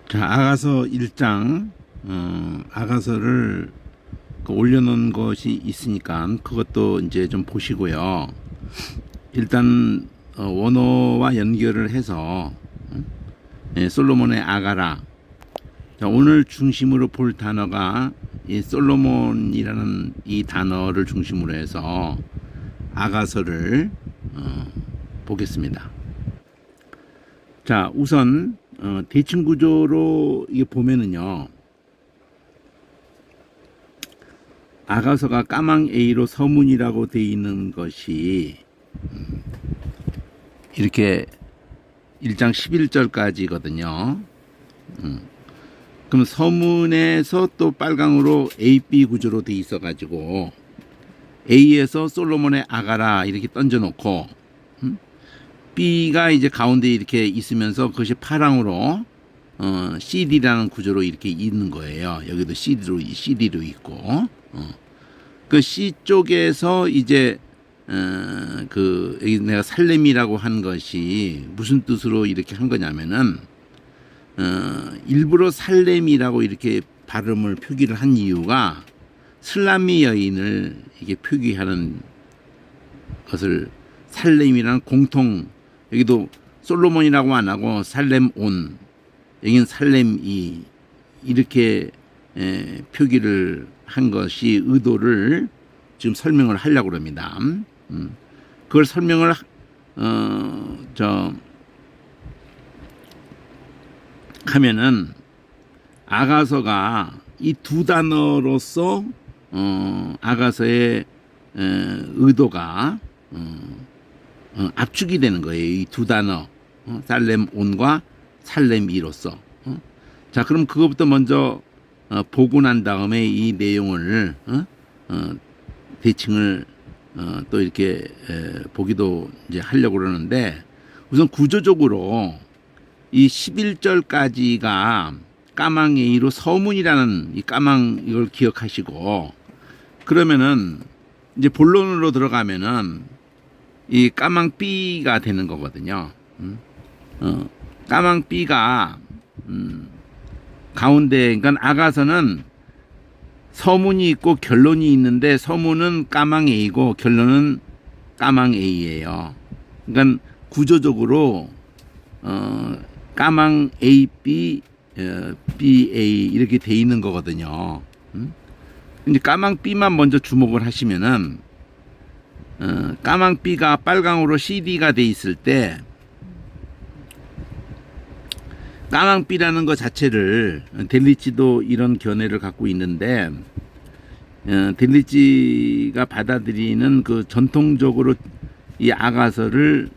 자, 아가서 1장, 아가서를 올려놓은 것이 있으니까 그것도 이제 좀 보시고요. 일단, 원어와 연결을 해서, 솔로몬의 아가라. 자, 오늘 중심으로 볼 단어가 이 솔로몬이라는 이 단어를 중심으로 해서 아가서를, 보겠습니다. 자, 우선, 대칭 구조로 이게 보면은요, 아가서가 까망 A로 서문이라고 되어 있는 것이, 이렇게 1장 11절까지거든요. 그럼 서문에서 또 빨강으로 A, B 구조로 되어 있어가지고, A에서 솔로몬의 아가라 이렇게 던져놓고, B가 이제 가운데 이렇게 있으면서 그것이 파랑으로 CD라는 구조로 이렇게 있는 거예요. 여기도 CD로 있고, 그 C 쪽에서 이제 여기 내가 살렘이라고 한 것이 무슨 뜻으로 이렇게 한 거냐면은 일부러 살렘이라고 이렇게 발음을 표기를 한 이유가 슬라미 여인을 이게 표기하는 것을 살렘이라는 공통, 여기도 솔로몬이라고 안 하고 살렘 온, 여기는 살렘이 이렇게 표기를 한 것이 의도를 지금 설명을 하려고 합니다. 그걸 설명을 하면은 아가서가 이 두 단어로서 아가서의 의도가 압축이 되는 거예요. 이 두 단어, 살렘 온과 살렘 이로서. 자, 그럼 그것부터 먼저 보고 난 다음에 이 내용을 대칭을 또 이렇게 보기도 이제 하려고 그러는데, 우선 구조적으로 이 11절까지가 까망 A로 서문이라는 이 까망 이걸 기억하시고, 그러면은 이제 본론으로 들어가면은 이 까망 B가 되는 거거든요. 까망 B가 가운데, 그러니까 아가서는 서문이 있고 결론이 있는데, 서문은 까망 A고 결론은 까망 A예요. 그러니까 구조적으로 까망 A, B, B, A 이렇게 돼 있는 거거든요. 이제 까망 B만 먼저 주목을 하시면은, 까망 B가 빨강으로 CD가 돼 있을 때, 까망 B라는 것 자체를 델리치도 이런 견해를 갖고 있는데, 델리치가 받아들이는 그 전통적으로 이 아가서를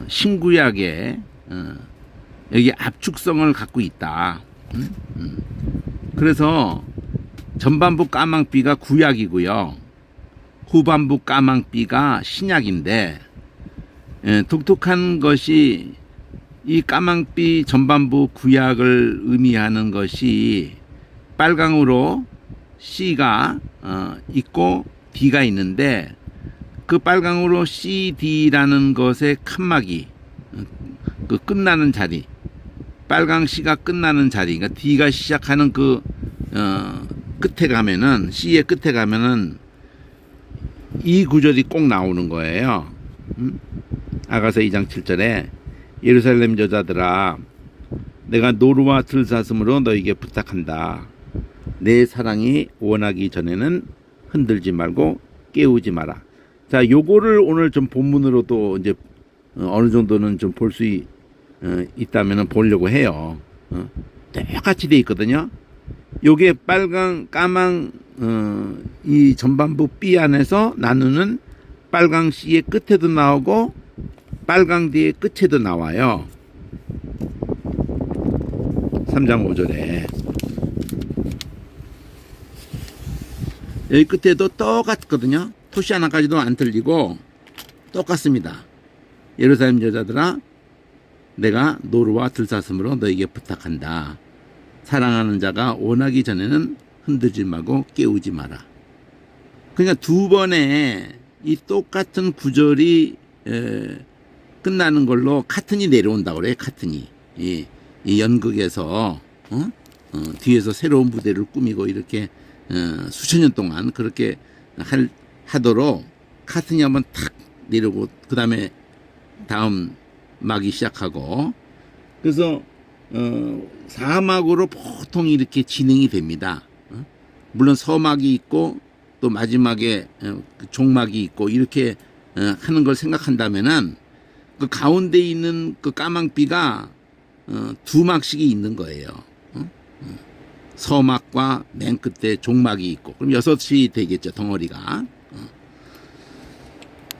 신구약에 여기 압축성을 갖고 있다. 그래서 전반부 까망 B가 구약이고요, 후반부 까망 B가 신약인데, 독특한 것이 이 까망 B 전반부 구약을 의미하는 것이 빨강으로 C가 있고 D가 있는데, 그 빨강으로 C, D라는 것의 칸막이, 그 끝나는 자리, 빨강 C가 끝나는 자리, 그러니까 D가 시작하는 그 끝에 가면은, C의 끝에 가면은 이 구절이 꼭 나오는 거예요. 아가서 2장 7절에 예루살렘 여자들아, 내가 노루와 들사슴으로 너에게 부탁한다. 내 사랑이 원하기 전에는 흔들지 말고 깨우지 마라. 자, 요거를 오늘 좀 본문으로도 이제 어느 정도는 좀 볼 수 있다면 보려고 해요. 똑같이 돼 있거든요. 요게 빨강, 까망, 이 전반부 B 안에서 나누는 빨강 C의 끝에도 나오고 빨강 D의 끝에도 나와요. 3장 5절에 여기 끝에도 똑같거든요. 토시 하나까지도 안 틀리고 똑같습니다. 예루살렘 여자들아, 내가 노루와 들사슴으로 너에게 부탁한다. 사랑하는 자가 원하기 전에는 흔들지 말고 깨우지 마라. 그러니까 두 번의 이 똑같은 구절이 끝나는 걸로 카튼이 내려온다고 그래요. 카튼이. 예. 이 연극에서 뒤에서 새로운 무대를 꾸미고 이렇게 수천 년 동안 그렇게 하도록 카튼이 한번 탁 내려오고 그 다음에 다음 막이 시작하고 그래서 4막으로 보통 이렇게 진행이 됩니다. 물론 서막이 있고 또 마지막에 종막이 있고 이렇게 하는 걸 생각한다면은 그 가운데 있는 그 까망비가 두 막씩이 있는 거예요. 서막과 맨 끝에 종막이 있고 그럼 6이 되겠죠 덩어리가.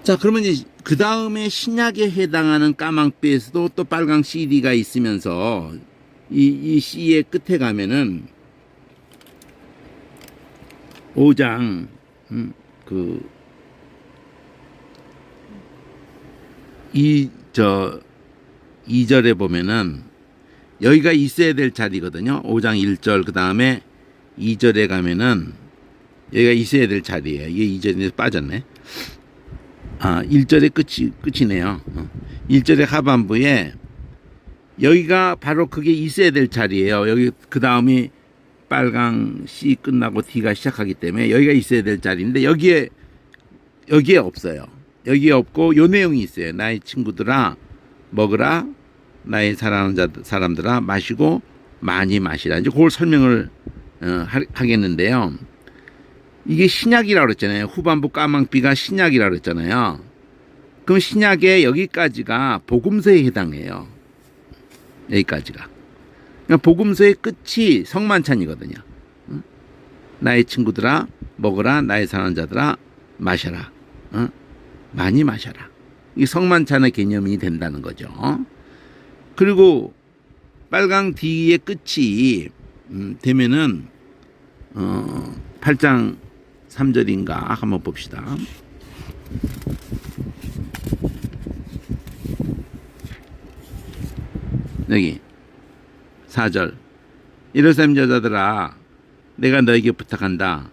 자 그러면 이제 그 다음에 신약에 해당하는 까망비에서도 또 빨강 CD가 있으면서 이 C의 끝에 가면은 5장 그 2절에 보면은 여기가 있어야 될 자리거든요. 5장 1절 그 다음에 2절에 가면은 여기가 있어야 될 자리예요. 이게 2절인데 빠졌네. 1절의 끝이네요. 1절의 하반부에 여기가 바로 그게 있어야 될 자리예요. 여기 그 다음이 빨강 C 끝나고 D가 시작하기 때문에 여기가 있어야 될 자리인데 여기에 없어요. 여기에 없고 요 내용이 있어요. 나의 친구들아 먹으라 나의 사랑하는 사람들아 마시고 많이 마시라. 이제 그걸 설명을 하겠는데요. 이게 신약이라고 그랬잖아요. 후반부 까망비가 신약이라고 그랬잖아요. 그럼 신약의 여기까지가 복음서에 해당해요. 여기까지가. 그러니까 복음서의 끝이 성만찬이거든요. 나의 친구들아 먹으라 나의 사랑하는 자들아 마셔라. 많이 마셔라. 이게 성만찬의 개념이 된다는 거죠. 그리고 빨강 D의 끝이 되면은 8장 3절인가 한번 봅시다. 여기 4절 이르사람 여자들아 내가 너에게 부탁한다.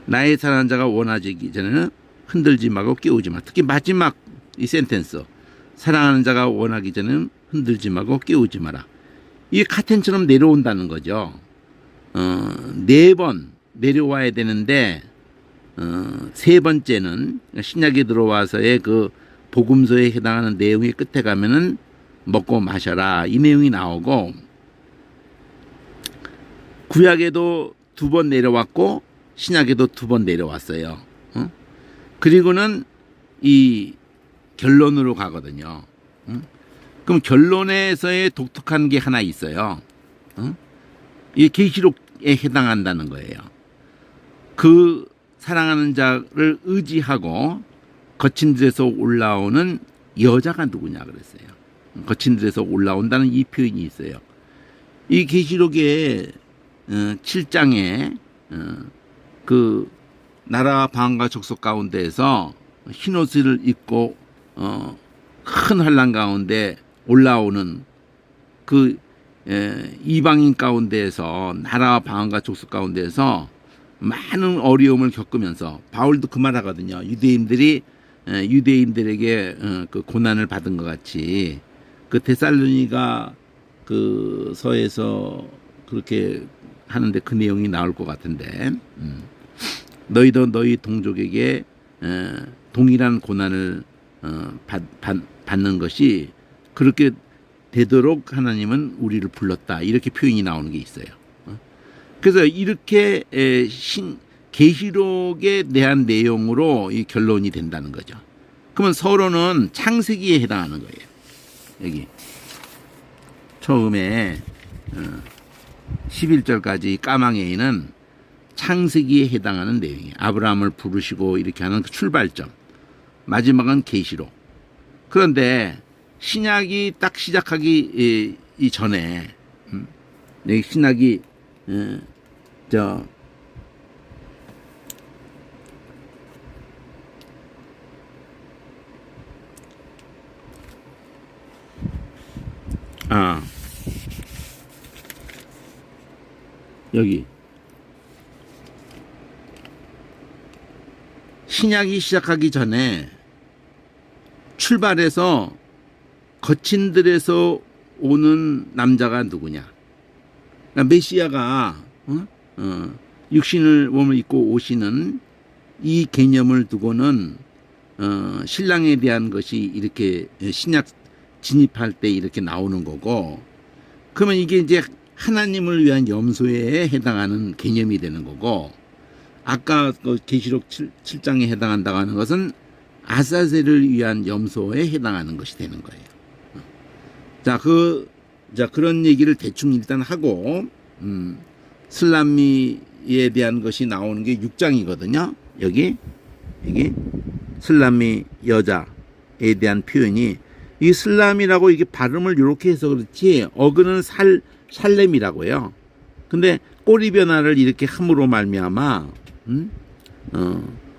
나의 사랑하는 자가 원하기 전에는 흔들지 말고 깨우지 마. 특히 마지막 이 센텐스 사랑하는 자가 원하기 전에는 흔들지 말고 깨우지 마라. 이게 카텐처럼 내려온다는 거죠. 4번 내려와야 되는데 3번째는 신약에 들어와서의 그 복음서에 해당하는 내용의 끝에 가면은 먹고 마셔라 이 내용이 나오고 구약에도 2번 내려왔고 신약에도 2번 내려왔어요. 그리고는 이 결론으로 가거든요. 그럼 결론에서의 독특한 게 하나 있어요. 이게 계시록에 해당한다는 거예요. 그 사랑하는 자를 의지하고 거친 들에서 올라오는 여자가 누구냐 그랬어요. 거친 들에서 올라온다는 이 표현이 있어요. 이 계시록의 7장에 그 나라와 방언과 족속 가운데에서 흰옷을 입고 큰 환란 가운데 올라오는 그 이방인 가운데에서 나라와 방언과 족속 가운데에서 많은 어려움을 겪으면서 바울도 그 말하거든요. 유대인들에게 그 고난을 받은 것 같이 그 데살로니가 그 서에서 그렇게 하는데 그 내용이 나올 것 같은데 너희도 너희 동족에게 동일한 고난을 받는 것이 그렇게 되도록 하나님은 우리를 불렀다 이렇게 표현이 나오는 게 있어요. 그래서 이렇게 계시록에 대한 내용으로 이 결론이 된다는 거죠. 그러면 서론은 창세기에 해당하는 거예요. 여기 처음에 11절까지 까망에는 창세기에 해당하는 내용이에요. 아브라함을 부르시고 이렇게 하는 그 출발점. 마지막은 계시록. 그런데 신약이 딱 시작하기 전에 여기 신약이 여기 신약이 시작하기 전에 출발해서 거친 들에서 오는 남자가 누구냐? 그러니까 메시아가 육신을 몸을 입고 오시는 이 개념을 두고는 신랑에 대한 것이 이렇게 신약 진입할 때 이렇게 나오는 거고, 그러면 이게 이제 하나님을 위한 염소에 해당하는 개념이 되는 거고, 아까 그 계시록 7장에 해당한다고 하는 것은 아사셀을 위한 염소에 해당하는 것이 되는 거예요. 자, 그런 얘기를 대충 일단 하고, 슬람미에 대한 것이 나오는 게 6장이거든요. 여기 슬람미 여자에 대한 표현이, 이 슬람이라고 이게 발음을 이렇게 해서 그렇지, 어근은 살렘이라고요. 근데 꼬리 변화를 이렇게 함으로 말미암아,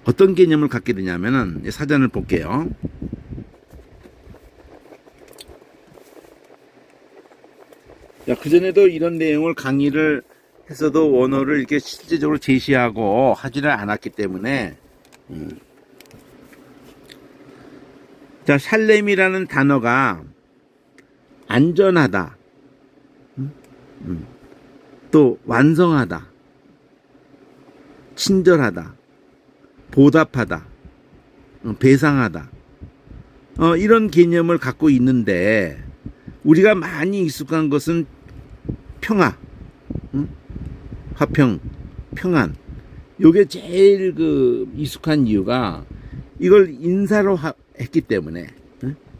어떤 개념을 갖게 되냐면은, 사전을 볼게요. 자, 그전에도 이런 내용을 강의를 했어도 원어를 이렇게 실제적으로 제시하고 하지를 않았기 때문에, 자, 샬렘이라는 단어가 안전하다, 또 완성하다, 친절하다, 보답하다, 배상하다, 이런 개념을 갖고 있는데, 우리가 많이 익숙한 것은 평화, 화평, 평안. 요게 제일 익숙한 이유가 이걸 인사로 했기 때문에,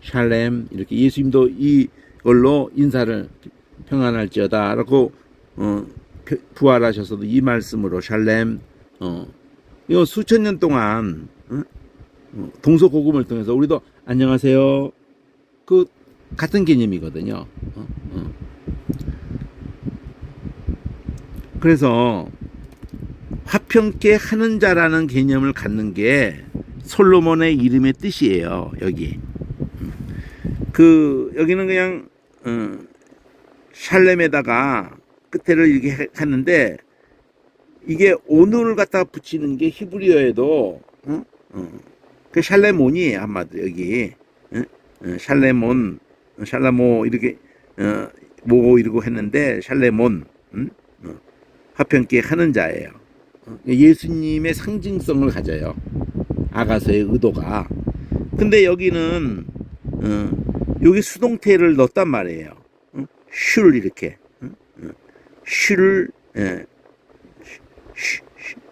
샬렘, 이렇게 예수님도 이걸로 인사를 평안할지어다 라고 부활하셔서도 이 말씀으로 샬렘, 이거 수천 년 동안 동서고금을 통해서 우리도 안녕하세요, 같은 개념이거든요. 그래서 화평케 하는 자라는 개념을 갖는 게 솔로몬의 이름의 뜻이에요. 여기는 그냥 샬렘에다가 끝에를 이렇게 했는데, 이게 온을 갖다가 붙이는 게 히브리어에도 그 샬레몬이 한마디로 여기 샬레몬, 샬라모 이렇게 모 이러고 했는데 샬레몬, 화평케 하는 자예요. 예수님의 상징성을 가져요, 아가서의 의도가. 근데 여기는 여기 수동태를 넣었단 말이에요. 슐 이렇게 슐,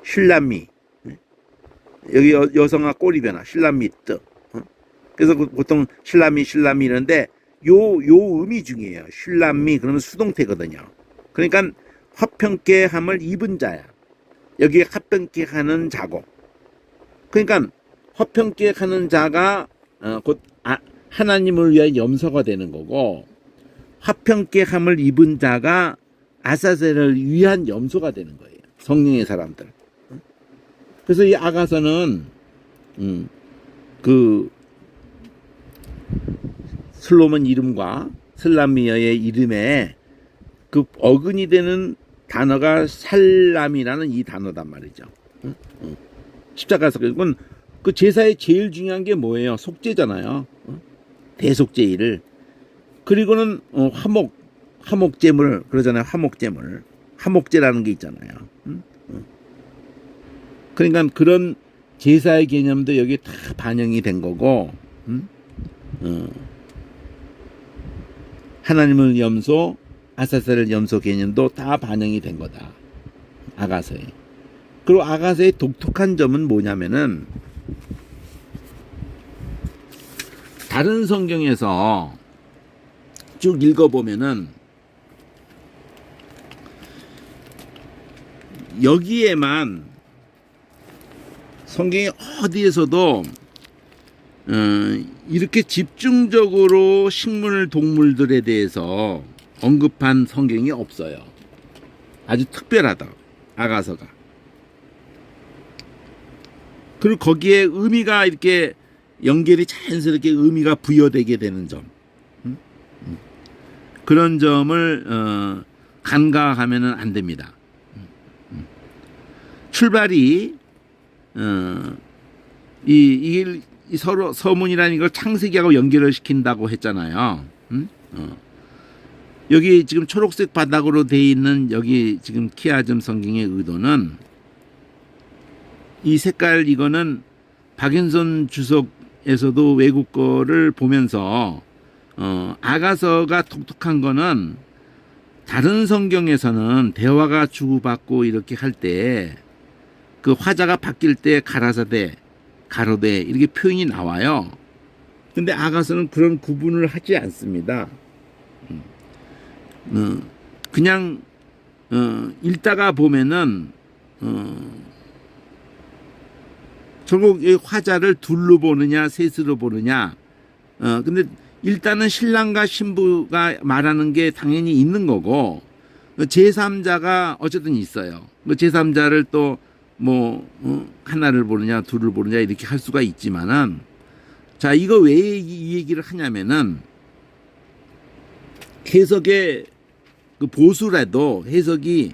슐라미, 여기 여성아 꼬리 변화 슐라미 뜨. 그래서 보통 실라미 이러는데 요 의미 중이에요. 슐라미 그러면 수동태거든요. 그러니까 화평케 함을 입은 자야. 여기에 화평케 하는 자고. 그러니까 화평케 하는 자가 곧 하나님을 위한 염소가 되는 거고, 화평케 함을 입은 자가 아사셀을 위한 염소가 되는 거예요. 성령의 사람들. 그래서 이 아가서는 솔로몬 이름과 슬라미어의 이름에 어근이 되는 단어가 살람이라는 이 단어단 말이죠. 십자가에서 그건 그 제사의 제일 중요한 게 뭐예요? 속죄잖아요. 대속죄일을. 그리고는 화목제물 그러잖아요. 화목제라는 게 있잖아요. 그러니까 그런 제사의 개념도 여기 다 반영이 된 거고, 하나님을 염소, 아사셀을 염소 개념도 다 반영이 된 거다, 아가서에. 그리고 아가서의 독특한 점은 뭐냐면은, 다른 성경에서 쭉 읽어보면은 여기에만 성경이 어디에서도 이렇게 집중적으로 식물 동물들에 대해서 언급한 성경이 없어요. 아주 특별하다, 아가서가. 그리고 거기에 의미가 이렇게 연결이 자연스럽게 의미가 부여되게 되는 점, 그런 점을 간과하면은 안 됩니다. 출발이 이 서로 서문이라는 걸 창세기하고 연결을 시킨다고 했잖아요. 여기 지금 초록색 바닥으로 돼 있는 여기 지금 키아즘 성경의 의도는 이 색깔 이거는 박윤선 주석에서도 외국 거를 보면서 아가서가 독특한 거는 다른 성경에서는 대화가 주고받고 이렇게 할 때 그 화자가 바뀔 때 가라사대, 가로대 이렇게 표현이 나와요. 근데 아가서는 그런 구분을 하지 않습니다. 그냥 읽다가 보면은 결국 이 화자를 둘로 보느냐 셋으로 보느냐. 근데 일단은 신랑과 신부가 말하는 게 당연히 있는 거고 제3자가 어쨌든 있어요. 제3자를 또 뭐 하나를 보느냐 둘을 보느냐 이렇게 할 수가 있지만은 자 이거 왜 이 얘기를 하냐면은 해석의 그 보수라도 해석이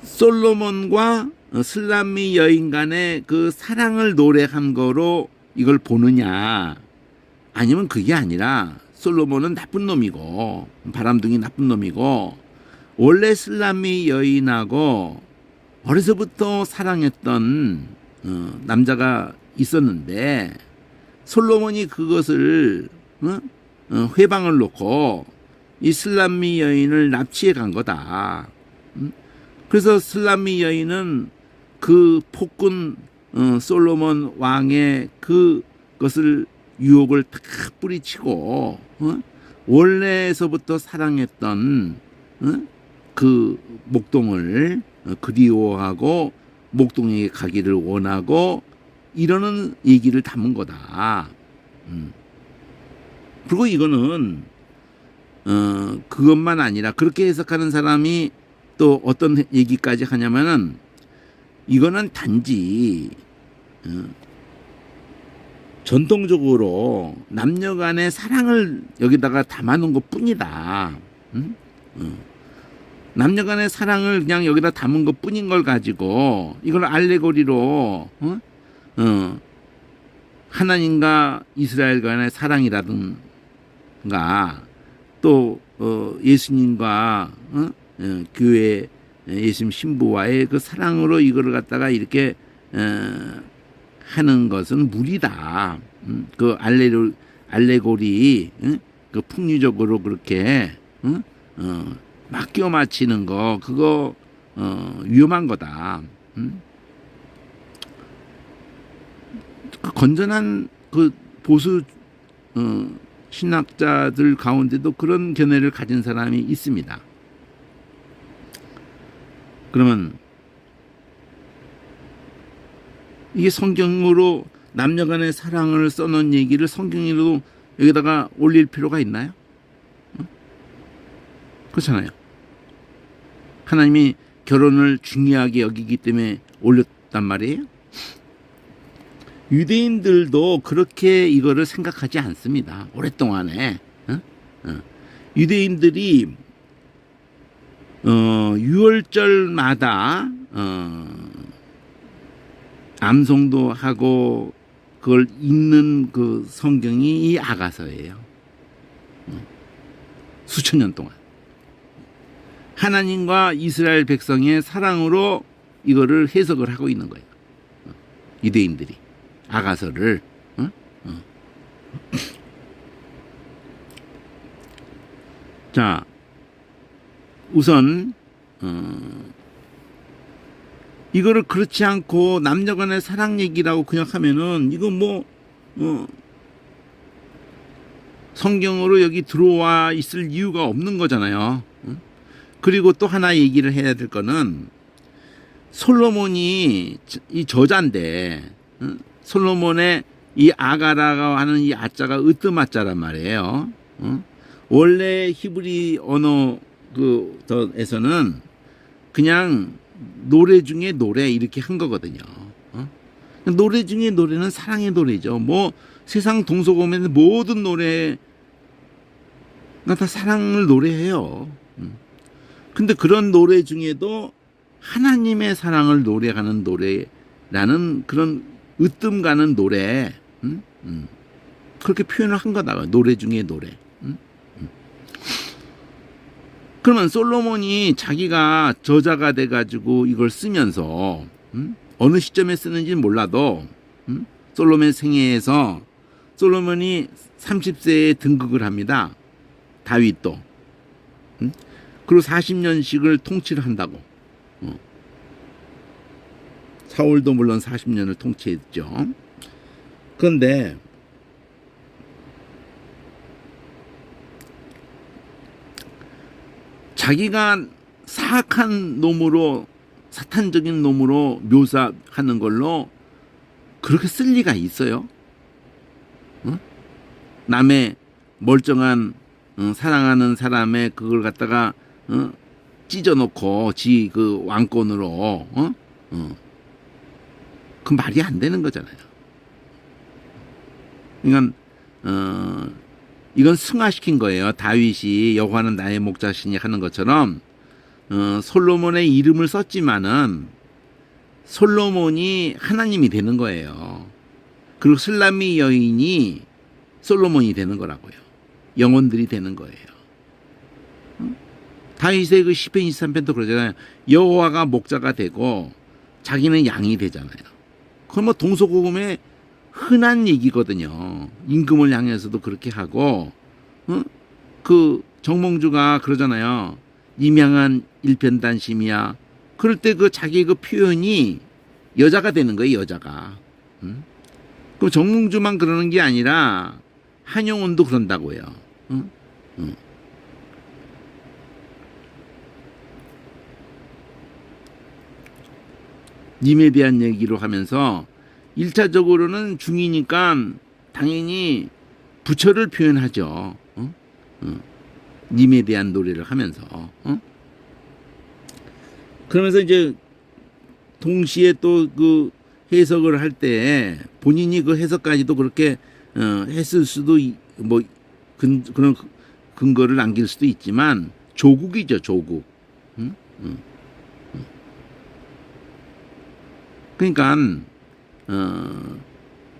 솔로몬과 슬람미 여인 간의 그 사랑을 노래한 거로 이걸 보느냐 아니면 그게 아니라 솔로몬은 나쁜 놈이고 바람둥이 나쁜 놈이고 원래 슬람미 여인하고 어려서부터 사랑했던 남자가 있었는데 솔로몬이 그것을 회방을 놓고 이 슬람미 여인을 납치해 간 거다. 그래서 슬람미 여인은 그 폭군 솔로몬 왕의 그것을 유혹을 다 뿌리치고 원래서부터 사랑했던 그 목동을 그리워하고 목동에 가기를 원하고 이러는 얘기를 담은 거다. 그리고 이거는 그것만 아니라 그렇게 해석하는 사람이 또 어떤 얘기까지 하냐면은 이거는 단지 전통적으로 남녀 간의 사랑을 여기다가 담아놓은 것 뿐이다. 남녀 간의 사랑을 그냥 여기다 담은 것 뿐인 걸 가지고 이걸 알레고리로 하나님과 이스라엘 간의 사랑이라든가 또 예수님과 교회 예수님 신부와의 그 사랑으로 이거를 갖다가 이렇게 하는 것은 무리다. 그 알레고리 그 풍류적으로 그렇게 맡겨 맞히는 거 그거 위험한 거다. 그 건전한 그 보수 신학자들 가운데도 그런 견해를 가진 사람이 있습니다. 그러면 이게 성경으로 남녀 간의 사랑을 써놓은 얘기를 성경으로 여기다가 올릴 필요가 있나요? 그렇잖아요. 하나님이 결혼을 중요하게 여기기 때문에 올렸단 말이에요. 유대인들도 그렇게 이거를 생각하지 않습니다. 오랫동안에 유대인들이 유월절마다 암송도 하고 그걸 읽는 그 성경이 이 아가서예요. 수천 년 동안 하나님과 이스라엘 백성의 사랑으로 이거를 해석을 하고 있는 거예요. 유대인들이 아가서를 자 우선 이거를 그렇지 않고 남녀간의 사랑 얘기라고 그냥 하면은 이거 뭐 성경으로 여기 들어와 있을 이유가 없는 거잖아요. 그리고 또 하나 얘기를 해야 될 거는 솔로몬이 이 저자인데 솔로몬의 이 아가라고 하는 이 아자가 으뜸아자란 말이에요. 원래 히브리 언어 그에서는 그냥 노래 중에 노래 이렇게 한 거거든요. 노래 중에 노래는 사랑의 노래죠. 뭐 세상 동서고면의 모든 노래가 다 사랑을 노래해요. 근데 그런 노래 중에도 하나님의 사랑을 노래하는 노래라는 그런 으뜸 가는 노래 그렇게 표현을 한 거다. 노래 중에 노래. 그러면 솔로몬이 자기가 저자가 돼가지고 이걸 쓰면서 어느 시점에 쓰는지는 몰라도 솔로몬 생애에서 솔로몬이 30세에 등극을 합니다. 다윗도. 그리고 40년씩을 통치를 한다고. 사울도 물론 40년을 통치했죠. 그런데 자기가 사악한 놈으로 사탄적인 놈으로 묘사하는 걸로 그렇게 쓸 리가 있어요? 남의 멀쩡한 사랑하는 사람의 그걸 갖다가 찢어놓고 지 그 왕권으로 그 말이 안 되는 거잖아요. 그러니까 이건 승화시킨 거예요. 다윗이 여호와는 나의 목자시니 하는 것처럼 솔로몬의 이름을 썼지만은 솔로몬이 하나님이 되는 거예요. 그리고 슬라미 여인이 솔로몬이 되는 거라고요. 영혼들이 되는 거예요. 다윗의 그 시편 23편도 그러잖아요. 여호와가 목자가 되고 자기는 양이 되잖아요. 그건 뭐 동서고금의 흔한 얘기거든요. 임금을 향해서도 그렇게 하고, 그 정몽주가 그러잖아요. 임양한 일편단심이야. 그럴 때 그 자기 그 표현이 여자가 되는 거예요, 여자가. 그럼 정몽주만 그러는 게 아니라 한용운도 그런다고요. 님에 대한 얘기로 하면서 1차적으로는 중이니까 당연히 부처를 표현하죠. 님에 대한 노래를 하면서. 그러면서 이제 동시에 또 그 해석을 할 때 본인이 그 해석까지도 그렇게 했을 수도 뭐 그런 근거를 남길 수도 있지만 조국이죠, 조국. 그러니까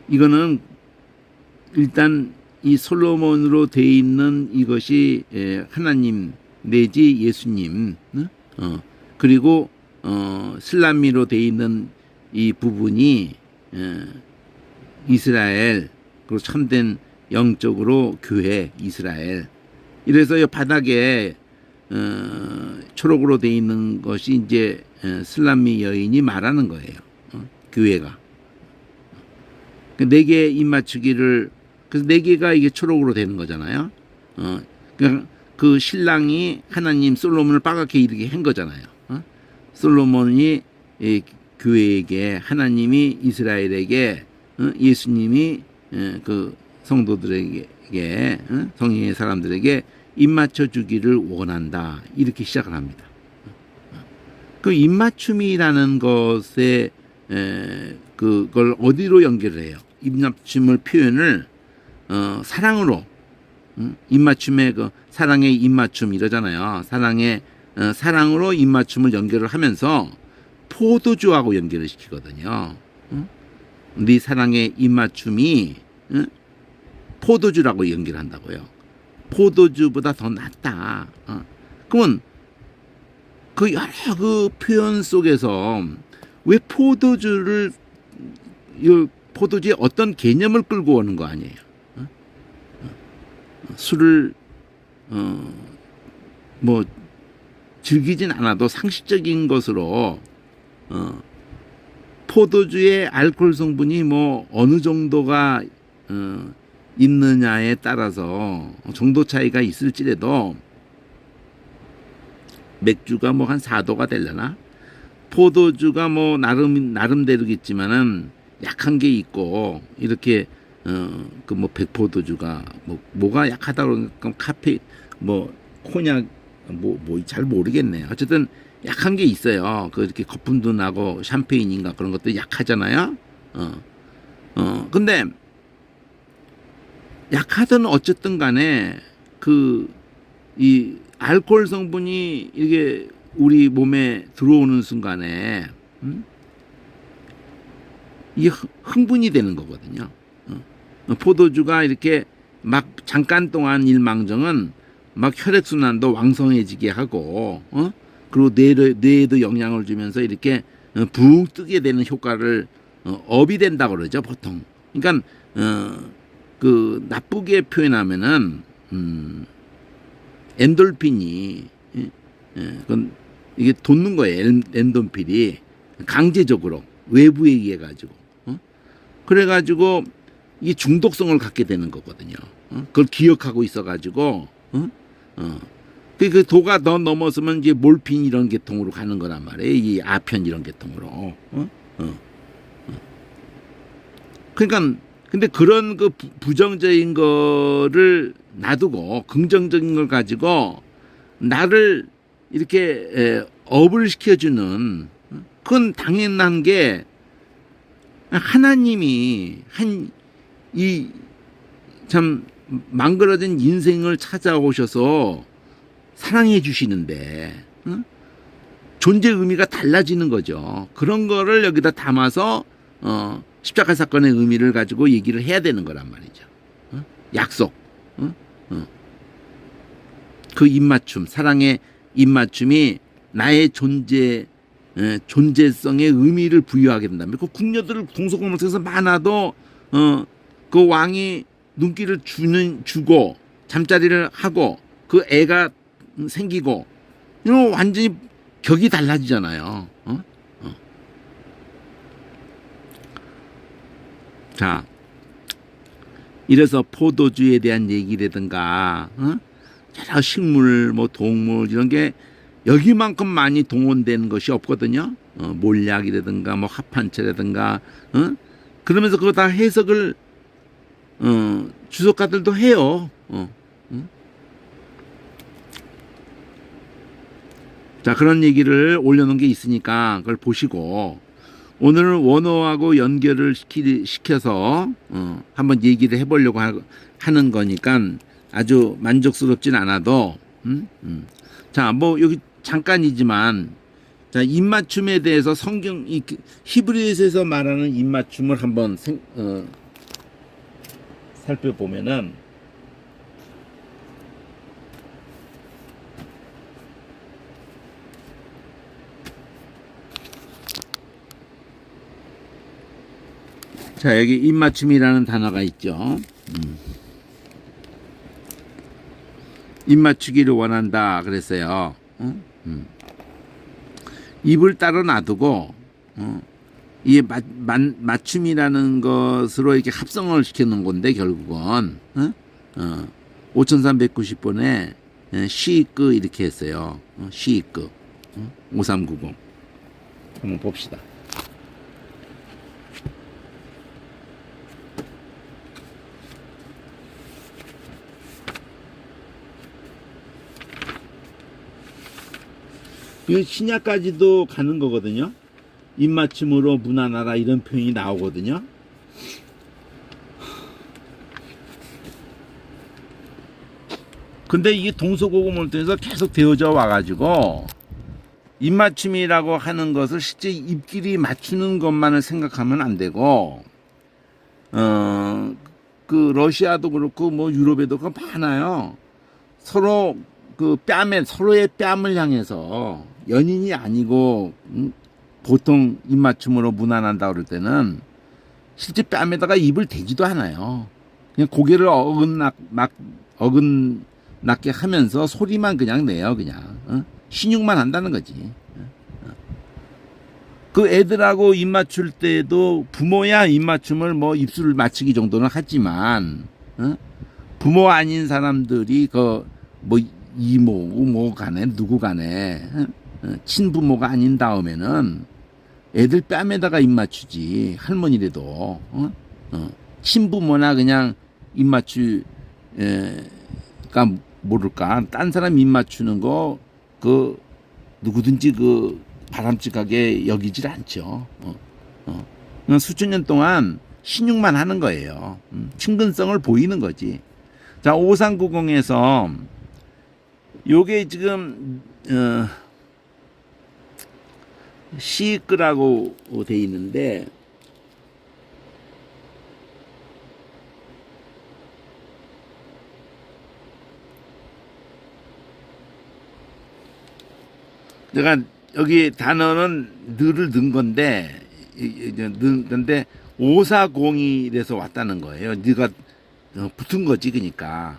이거는 일단 이 솔로몬으로 돼 있는 이것이 하나님 내지 예수님, 그리고 슬라미로 돼 있는 이 부분이 이스라엘, 그리고 참된 영적으로 교회 이스라엘. 이래서 이 바닥에 초록으로 돼 있는 것이 이제 슬라미 여인이 말하는 거예요. 교회가. 네 개 입맞추기를, 그래서 네 개가 이게 초록으로 되는 거잖아요. 그러니까 그 신랑이 하나님 솔로몬을 빨갛게 이렇게 한 거잖아요. 솔로몬이 교회에게, 하나님이 이스라엘에게, 예수님이 그 성도들에게, 성령의 사람들에게 입맞춰 주기를 원한다. 이렇게 시작을 합니다. 그 입맞춤이라는 것에 그걸 어디로 연결을 해요? 입맞춤을 표현을 사랑으로, 입맞춤의 그 사랑의 입맞춤 이러잖아요. 사랑으로 입맞춤을 연결을 하면서 포도주하고 연결을 시키거든요. 네 사랑의 입맞춤이 포도주라고 연결한다고요. 포도주보다 더 낫다. 그러면 그 여러 그 표현 속에서 왜 포도주에 어떤 개념을 끌고 오는 거 아니에요? 술을 뭐 즐기진 않아도 상식적인 것으로 포도주의 알코올 성분이 뭐 어느 정도가 있느냐에 따라서 정도 차이가 있을지라도 맥주가 뭐 한 4도가 되려나? 포도주가 뭐 나름대로겠지만은 약한 게 있고, 이렇게 그 뭐 백포도주가 뭐가 약하다고 그러니까 카페 뭐 코냑 뭐 잘 모르겠네요. 어쨌든 약한 게 있어요. 그 이렇게 거품도 나고 샴페인인가 그런 것도 약하잖아요. 근데 약하든 어쨌든 간에 이 알코올 성분이 이게 우리 몸에 들어오는 순간에 이게 흥분이 되는 거거든요. 포도주가 이렇게 막 잠깐 동안 일망정은 막 혈액순환도 왕성해지게 하고, 그리고 뇌에도 영향을 주면서 이렇게 붕 뜨게 되는 효과를 업이 된다고 그러죠, 보통. 그러니까 그 나쁘게 표현하면은 엔돌핀이 그건 이게 돋는 거예요. 엔돌핀이 강제적으로 외부에 의해 가지고 그래가지고 이게 중독성을 갖게 되는 거거든요. 그걸 기억하고 있어가지고 그 도가 더 넘어서면 이제 몰핀 이런 계통으로 가는 거란 말이에요. 이 아편 이런 계통으로. 그러니까 근데 그런 그 부정적인 거를 놔두고 긍정적인 걸 가지고 나를 이렇게 업을 시켜주는 그건 당연한 게 하나님이 이 참 망그러진 인생을 찾아오셔서 사랑해 주시는데 존재 의미가 달라지는 거죠. 그런 거를 여기다 담아서 십자가 사건의 의미를 가지고 얘기를 해야 되는 거란 말이죠. 약속. 그 입맞춤, 사랑의 입맞춤이 나의 존재성의 의미를 부여하게 된다면 그 궁녀들을 동서고물에서 많아도 그 왕이 눈길을 주고 잠자리를 하고 그 애가 생기고 이거 완전히 격이 달라지잖아요. 자, 이래서 포도주에 대한 얘기라든가 여러 식물, 뭐 동물 이런 게 여기만큼 많이 동원되는 것이 없거든요. 몰약이라든가 뭐 합한체라든가 그러면서 그거 다 해석을 주석가들도 해요. 자, 그런 얘기를 올려놓은 게 있으니까 그걸 보시고 오늘은 원어하고 연결을 시켜서 한번 얘기를 해보려고 하는 거니까 아주 만족스럽진 않아도 자, 뭐 여기 잠깐이지만 자, 입맞춤에 대해서 성경 히브리서에서 말하는 입맞춤을 한번 살펴보면은 자, 여기 입맞춤이라는 단어가 있죠. 입맞추기를 원한다 그랬어요. 입을 따로 놔두고 이 맞춤이라는 것으로 이렇게 합성을 시키는 건데 결국은 5390번에 시끄 이렇게 했어요. 시끄 5390 한번 봅시다. 이 신약까지도 가는 거거든요. 입맞춤으로 문안하라 이런 표현이 나오거든요. 근데 이게 동서고금을 통해서 계속 되어져 와가지고 입맞춤이라고 하는 것을 실제 입끼리 맞추는 것만을 생각하면 안 되고 그 러시아도 그렇고 뭐 유럽에도 그 많아요. 서로 그 서로의 뺨을 향해서 연인이 아니고 보통 입맞춤으로 문안한다 그럴 때는 실제 뺨에다가 입을 대지도 않아요. 그냥 고개를 어긋나게 하면서 소리만 그냥 내요. 그냥 신용만 한다는 거지. 그 애들하고 입맞출 때도 부모야 입맞춤을 뭐 입술을 맞추기 정도는 하지만 부모 아닌 사람들이 그 뭐 이모, 우모 간에 누구 간에 친부모가 아닌 다음에는 애들 뺨에다가 입 맞추지 할머니래도 친부모나 그냥 입 맞추가 모를까 딴 사람 입 맞추는 거 그 누구든지 그 바람직하게 여기질 않죠. 수천 년 동안 신용만 하는 거예요. 친근성을 보이는 거지. 자, 5390에서 요게 지금 시끄라고 돼 있는데 내가 여기 단어는 늘을 넣은 건데 넣은 건데 5402에서 왔다는 거예요. 네가 붙은 거지 그러니까.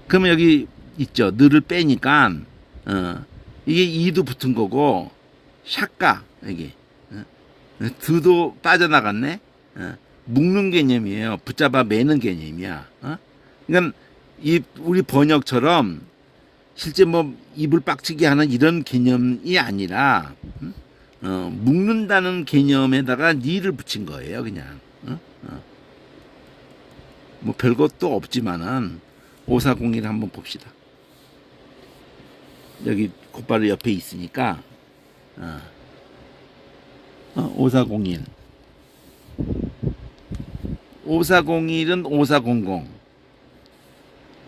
그러면 여기 있죠. 늘을 빼니까 이게 이도 붙은 거고 샷가 여기 드도 빠져나갔네. 묶는 개념이에요. 붙잡아 매는 개념이야. 그러니까 이 우리 번역처럼 실제 뭐 입을 빡치게 하는 이런 개념이 아니라 묶는다는 개념에다가 니를 붙인 거예요. 그냥 뭐 별것도 없지만은 5401 한번 봅시다. 여기 곧바로 옆에 있으니까 5401 5401은 5400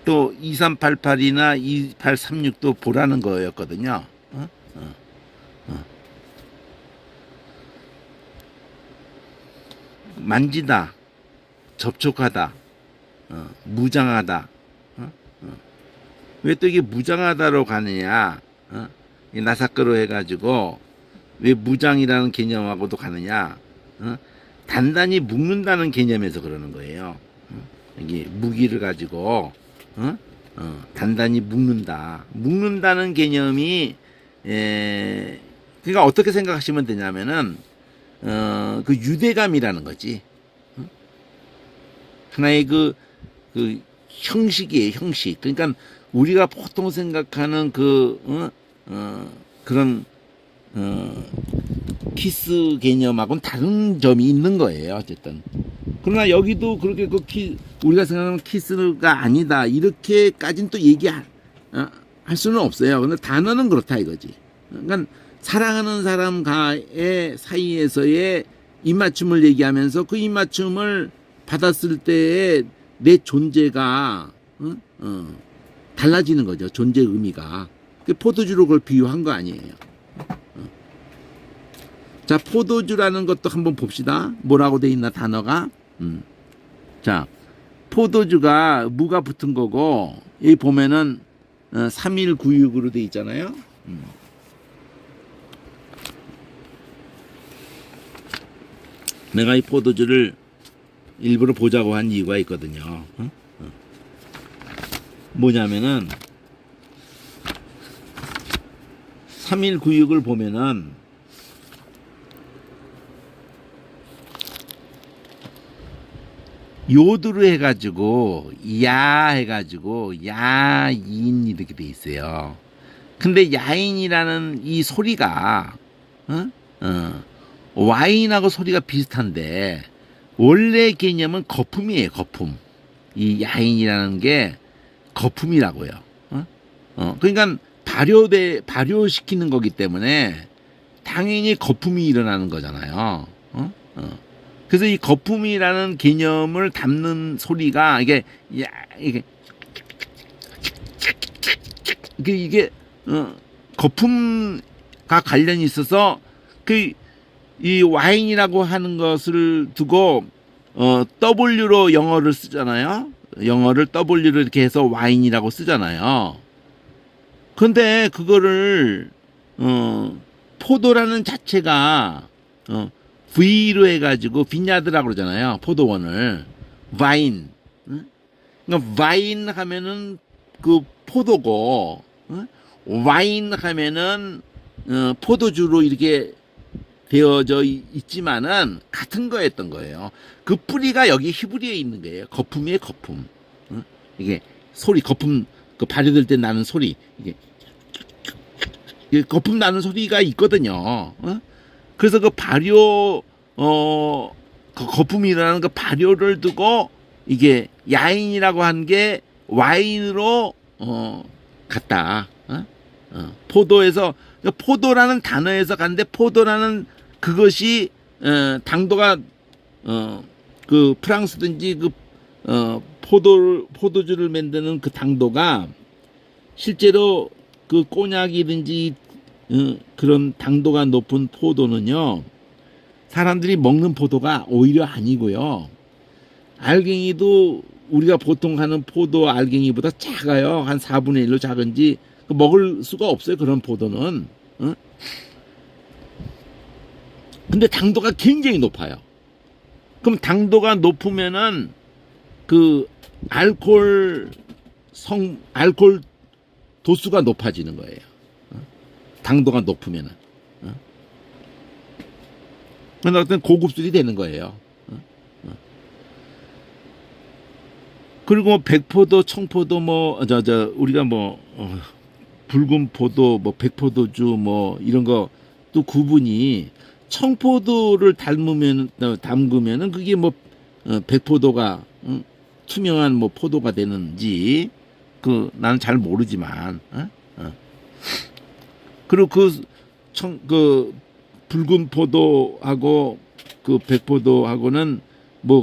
또 2388이나 2836도 보라는 거였거든요. 만지다, 접촉하다, 무장하다. 왜 또 이게 무장하다로 가느냐? 나사끄로 해가지고 왜 무장이라는 개념하고도 가느냐? 단단히 묶는다는 개념에서 그러는 거예요. 이게 무기를 가지고 단단히 묶는다. 묶는다는 개념이 그러니까 어떻게 생각하시면 되냐면은 그 유대감이라는 거지. 하나의 그 형식이에요, 형식. 그러니까 우리가 보통 생각하는 그런 키스 개념하고는 다른 점이 있는 거예요, 어쨌든. 그러나 여기도 그렇게 우리가 생각하는 키스가 아니다 이렇게까지는 또 얘기할 수는 없어요. 근데 단어는 그렇다 이거지. 그러니까 사랑하는 사람과의 사이에서의 입맞춤을 얘기하면서 그 입맞춤을 받았을 때의 내 존재가 달라지는 거죠. 존재 의미가. 포도주로 그걸 비유한 거 아니에요. 자, 포도주라는 것도 한번 봅시다. 뭐라고 돼 있나 단어가? 자, 포도주가 무가 붙은 거고 여기 보면은 3196으로 돼 있잖아요. 내가 이 포도주를 일부러 보자고 한 이유가 있거든요. 뭐냐면은 3196을 보면은 요드로 해가지고 야인 이렇게 돼 있어요. 근데 야인이라는 이 소리가 와인하고 소리가 비슷한데 원래 개념은 거품이에요. 거품. 이 야인이라는 게 거품이라고요. 그러니까 발효시키는 거기 때문에 당연히 거품이 일어나는 거잖아요. 그래서 이 거품이라는 개념을 담는 소리가 이게 거품과 관련이 있어서 이 와인이라고 하는 것을 두고 W로 영어를 쓰잖아요. 영어를 W로 이렇게 해서 와인이라고 쓰잖아요. 근데 그거를 포도라는 자체가 V로 해가지고 빈야드라고 그러잖아요. 포도원을 와인. 그러니까 와인 하면은 그 포도고 와인 하면은 포도주로 이렇게 되어져 있지만은 같은 거였던 거예요. 그 뿌리가 여기 히브리에 있는 거예요. 거품이에요, 거품. 이게 소리, 거품 그 발효될 때 나는 소리, 이게 거품 나는 소리가 있거든요. 그래서 그 발효, 그 거품이라는 그 발효를 두고 이게 야인이라고 한 게 와인으로 갔다. 포도에서 포도라는 단어에서 갔는데 포도라는 그것이 당도가 그 프랑스든지 그 포도주를 만드는 그 당도가 실제로 그 꼬냑이든지 그런 당도가 높은 포도는요 사람들이 먹는 포도가 오히려 아니고요 알갱이도 우리가 보통 하는 포도 알갱이보다 작아요. 한 4분의 1로 작은지 먹을 수가 없어요. 그런 포도는 어? 근데 당도가 굉장히 높아요. 그럼 당도가 높으면은 그 알코올 도수가 높아지는 거예요. 당도가 높으면은. 그래서 어떤 고급술이 되는 거예요. 그리고 백포도, 청포도 우리가 붉은 포도, 백포도주 이런 거 또 구분이 청포도를 담그면은 그게 백포도가 투명한 포도가 되는지 나는 잘 모르지만 그리고 그 붉은 포도하고 그 백포도하고는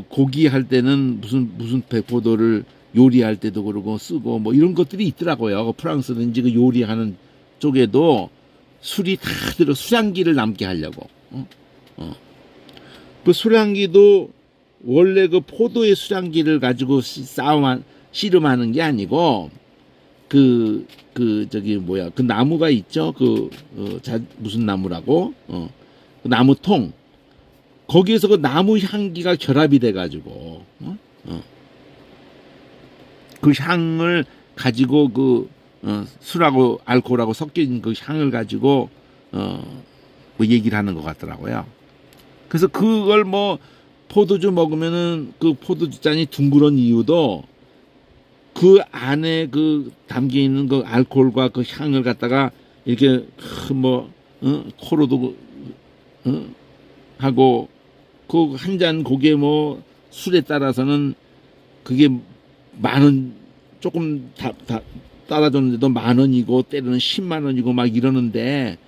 고기 할 때는 무슨 백포도를 요리할 때도 그러고 쓰고 이런 것들이 있더라고요. 프랑스든지 그 요리하는 쪽에도 술이 다 들어 수량기를 남게 하려고. 그 수량기도 원래 그 포도의 수량기를 가지고 씨름하는 게 아니고 그 나무가 있죠. 무슨 나무라고? 그 나무통. 거기에서 그 나무 향기가 결합이 돼가지고, 그 향을 가지고 술하고 알코올하고 섞인 그 향을 가지고, 얘기를 하는 것 같더라고요. 그래서 그걸 포도주 먹으면은 그 포도주 잔이 둥그런 이유도 그 안에 담겨 있는 그 알코올과 그 향을 갖다가 이렇게 코로도 하고 그 한 잔 고게 술에 따라서는 그게 조금 따라줬는데도 10,000원이고 때로는 10만 원이고 막 이러는데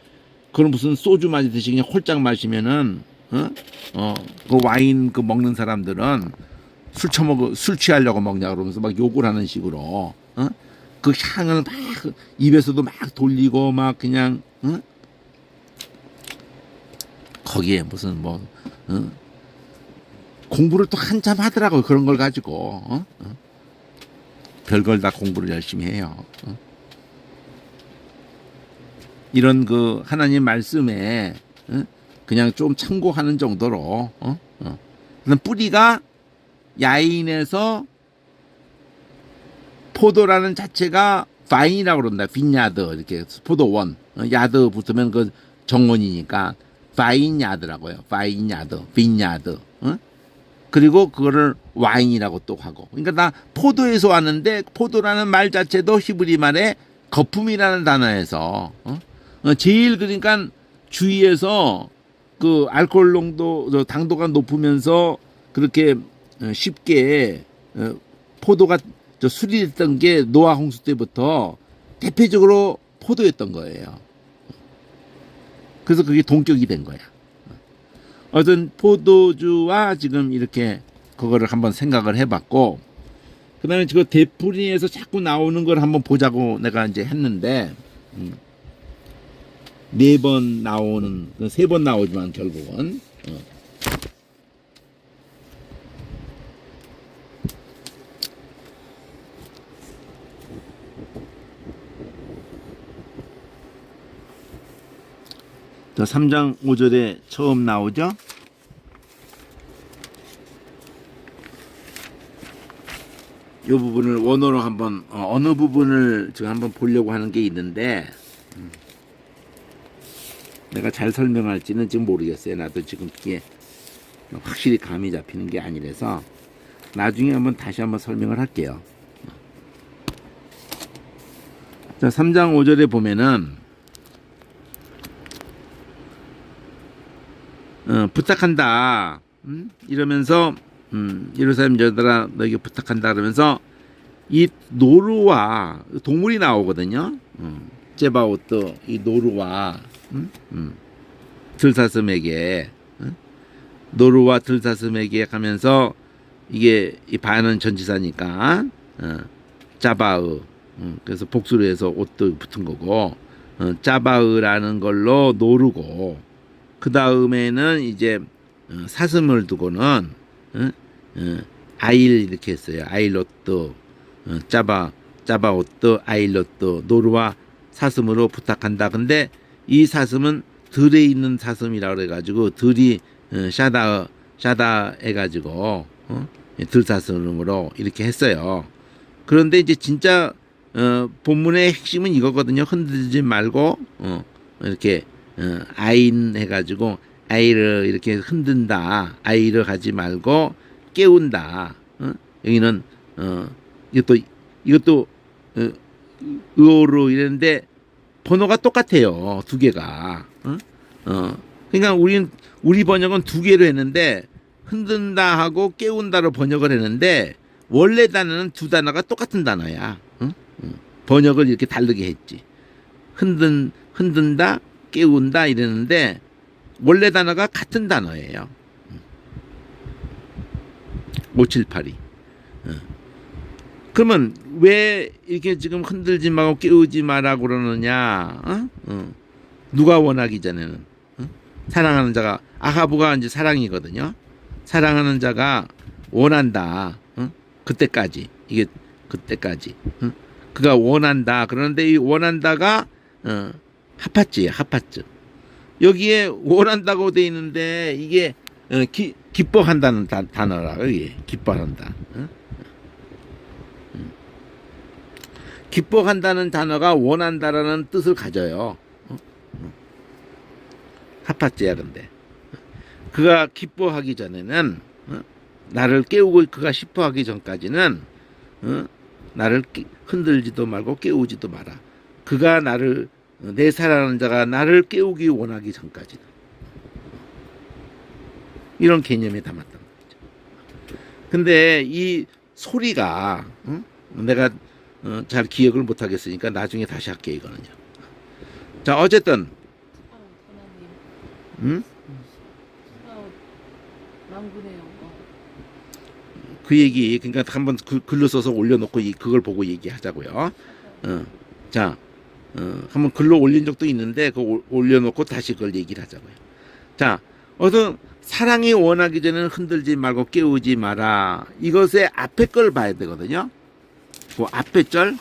그런 무슨 소주 마시듯이 그냥 홀짝 마시면은 그 와인 먹는 사람들은 술 취하려고 먹냐 그러면서 막 욕을 하는 식으로 그 향을 막 입에서도 막 돌리고 막 그냥 거기에 무슨 공부를 또 한참 하더라고요. 그런 걸 가지고 별걸 다 공부를 열심히 해요. 이런 하나님 말씀에 그냥 좀 참고하는 정도로 뿌리가 야인에서 포도라는 자체가 바인이라고 그런다. 빈야드 이렇게 포도원 야드 붙으면 그 정원이니까 바인야드라고요. 바인야드, 빈야드. 그리고 그거를 와인이라고 또 하고. 그러니까 나 포도에서 왔는데 포도라는 말 자체도 히브리 말에 거품이라는 단어에서 제일 그러니까 주위에서 그 알코올 농도 당도가 높으면서 그렇게 쉽게 포도가 술이 됐던 게 노아 홍수 때부터 대표적으로 포도였던 거예요. 그래서 그게 동격이 된 거야. 어떤 포도주와 지금 이렇게 그거를 한번 생각을 해봤고, 그 다음에 그 대풀이에서 자꾸 나오는 걸 한번 보자고 내가 이제 했는데, 4번 나오는, 3번 나오지만 결국은, 자, 3장 5절에 처음 나오죠? 이 부분을 원어로 한번 어느 부분을 지금 한번 보려고 하는 게 있는데 내가 잘 설명할지는 지금 모르겠어요. 나도 지금 이게 확실히 감이 잡히는 게 아니라서 나중에 다시 한번 설명을 할게요. 자, 3장 5절에 보면은 부탁한다. 이러면서 예루살렘 여자들아 너에게 부탁한다 그러면서 이 노루와 동물이 나오거든요. 제바오트 이 노루와 들사슴에게 노루와 들사슴에게 하면서 이게 이 바는 전치사니까 짜바으 그래서 복수로 해서 옷도 붙은 거고 짜바으라는 걸로 노루고 그 다음에는 이제 사슴을 두고는 아일 이렇게 했어요. 아일로트 짜바오트 아일로트 노루와 사슴으로 부탁한다. 근데 이 사슴은 들에 있는 사슴이라 그래가지고 들이 샤다 해가지고 들사슴으로 이렇게 했어요. 그런데 이제 진짜 본문의 핵심은 이거거든요. 흔들지 말고 이렇게 아인 해가지고 아이를 이렇게 흔든다. 아이를 하지 말고 깨운다. 여기는 이것도 의어로 이랬는데 번호가 똑같아요. 두 개가. 그러니까 우리 번역은 두 개로 했는데 흔든다 하고 깨운다로 번역을 했는데 원래 단어는 두 단어가 똑같은 단어야. 번역을 이렇게 다르게 했지. 흔든다, 깨운다 이랬는데 원래 단어가 같은 단어예요. 5782. 그러면 왜 이렇게 지금 흔들지 말고 깨우지 마라 그러느냐? 누가 원하기 전에는 사랑하는 자가 아하부가 이제 사랑이거든요. 사랑하는 자가 원한다. 그때까지 이게 그때까지 그가 원한다. 그런데 이 원한다가 하파츠예요. 하파츠. 여기에 원한다고 돼 있는데 이게 기뻐한다는 단어라. 여기 기뻐한다. 기뻐한다는 단어가 원한다라는 뜻을 가져요. 하파츠야. 근데 그가 기뻐하기 전에는 나를 깨우고 그가 싶어하기 전까지는 나를 흔들지도 말고 깨우지도 마라. 그가 나를 내 사랑하는 자가 나를 깨우기 원하기 전까지는 이런 개념이 담았던 거죠. 근데 이 소리가 내가 잘 기억을 못 하겠으니까 나중에 다시 할게 이거는요. 자 어쨌든 그 얘기 그러니까 한번 글로 써서 올려놓고 그걸 보고 얘기하자고요. 자 한번 글로 올린 적도 있는데 그거 올려놓고 다시 그걸 얘기를 하자고요. 자 어떤 사랑이 원하기 전에는 흔들지 말고 깨우지 마라. 이것의 앞에 걸 봐야 되거든요. 그 앞에 절.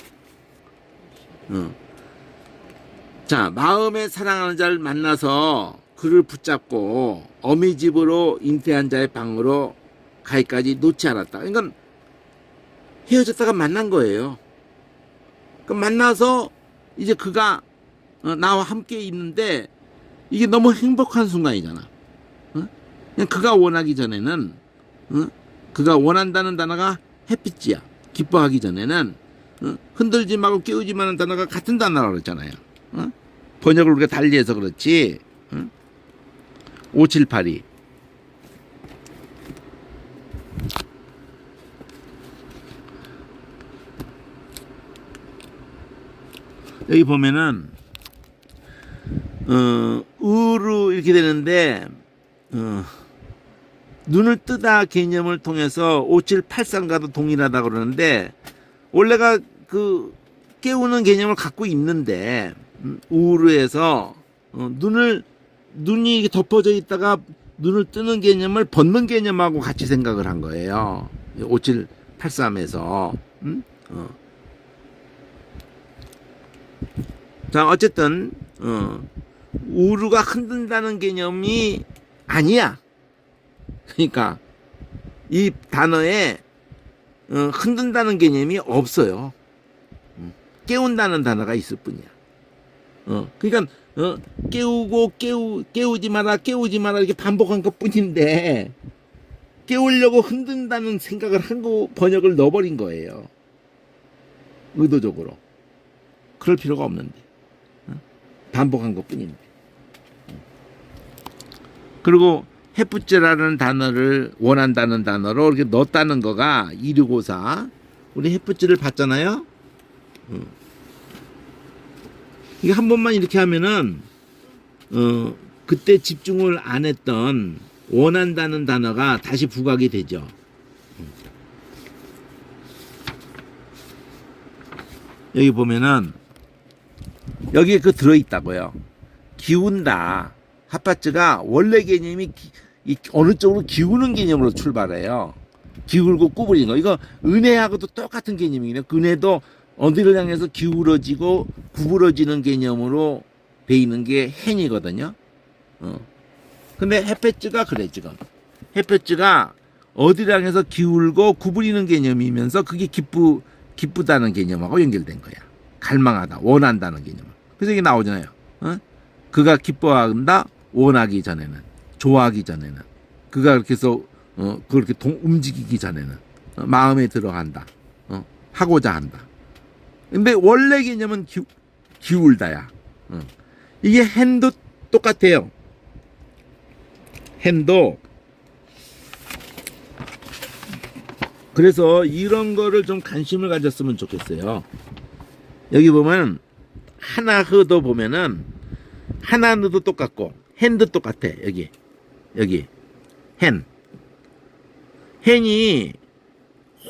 자 마음에 사랑하는 자를 만나서 그를 붙잡고 어미 집으로 잉태한 자의 방으로 가기까지 놓지 않았다. 그러니까 헤어졌다가 만난 거예요. 그럼 만나서 이제 그가 나와 함께 있는데 이게 너무 행복한 순간이잖아. 그냥 그가 원하기 전에는 그가 원한다는 단어가 햇빛이야. 기뻐하기 전에는 흔들지 말고 깨우지 마는 단어가 같은 단어라고 그랬잖아요. 번역을 우리가 달리해서 그렇지. 5782 여기 보면은 으로 이렇게 되는데 눈을 뜨다 개념을 통해서 5783과도 동일하다 그러는데 원래가 그 깨우는 개념을 갖고 있는데 우르에서 눈이 덮어져 있다가 눈을 뜨는 개념을 벗는 개념하고 같이 생각을 한 거예요. 5783에서 자 어쨌든 우르가 흔든다는 개념이 아니야. 그러니까 이 단어에 흔든다는 개념이 없어요. 깨운다는 단어가 있을 뿐이야. 그러니까 깨우지 마라 이렇게 반복한 것 뿐인데 깨우려고 흔든다는 생각을 한 거 번역을 넣어버린 거예요. 의도적으로. 그럴 필요가 없는데 반복한 것 뿐인데. 그리고 헤프츠라는 단어를 원한다는 단어로 이렇게 넣었다는 거가 2654 우리 헤프츠를 봤잖아요. 이게 한 번만 이렇게 하면은 그때 집중을 안 했던 원한다는 단어가 다시 부각이 되죠. 여기 보면은 여기에 그 들어있다고요. 기운다. 핫파츠가 원래 개념이 어느 쪽으로 기우는 개념으로 출발해요. 기울고 구부리는 거. 이거 은혜하고도 똑같은 개념이네요. 은혜도 어디를 향해서 기울어지고 구부러지는 개념으로 있는 게 hen이거든요. 근데 햇볕즈가 그래 지금. 햇볕즈가 어디를 향해서 기울고 구부리는 개념이면서 그게 기쁘다는 개념하고 연결된 거야. 갈망하다, 원한다는 개념. 그래서 이게 나오잖아요. 그가 기뻐한다, 원하기 전에는, 좋아하기 전에는, 그가 그렇게 해서 그렇게 움직이기 전에는 마음에 들어간다, 하고자 한다. 근데 원래 개념은 기울다야. 이게 hen도 똑같아요. hen도. 그래서 이런 거를 좀 관심을 가졌으면 좋겠어요. 여기 보면 하나흐도 보면은 하나느도 똑같고 hen도 똑같아. 여기 hen이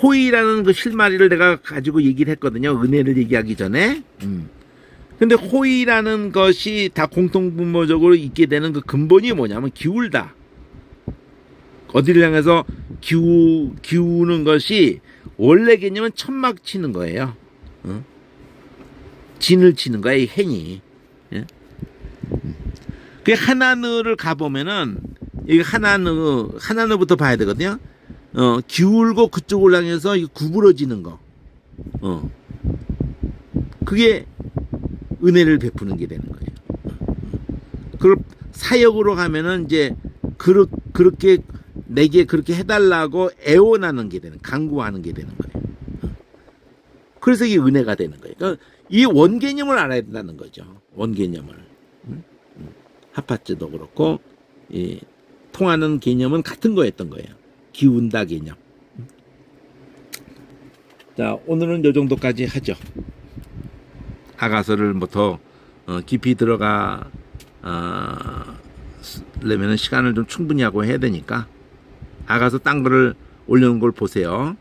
호의라는 그 실마리를 내가 가지고 얘기를 했거든요. 은혜를 얘기하기 전에. 근데 호의라는 것이 다 공통분모적으로 있게 되는 그 근본이 뭐냐면 기울다. 어디를 향해서 기우는 것이 원래 개념은 천막 치는 거예요. 진을 치는 거야, 이 hen이. 예? 그 하나느를 가보면은 이 하나느부터 봐야 되거든요. 기울고 그쪽을 향해서 구부러지는 거. 그게 은혜를 베푸는 게 되는 거예요. 그걸 사역으로 가면은 이제 그렇게 내게 그렇게 해달라고 애원하는 게 되는, 강구하는 게 되는 거예요. 그래서 이게 은혜가 되는 거예요. 그러니까 이 원개념을 알아야 된다는 거죠. 원개념을. 하파츠도 그렇고 이 통하는 개념은 같은 거였던 거예요. 기운다 개념. 자, 오늘은 요 정도까지 하죠. 아가서를 뭐 더 깊이 들어가 려면 시간을 좀 충분히 하고 해야 되니까 아가서 딴 거를 올려놓은 걸 보세요.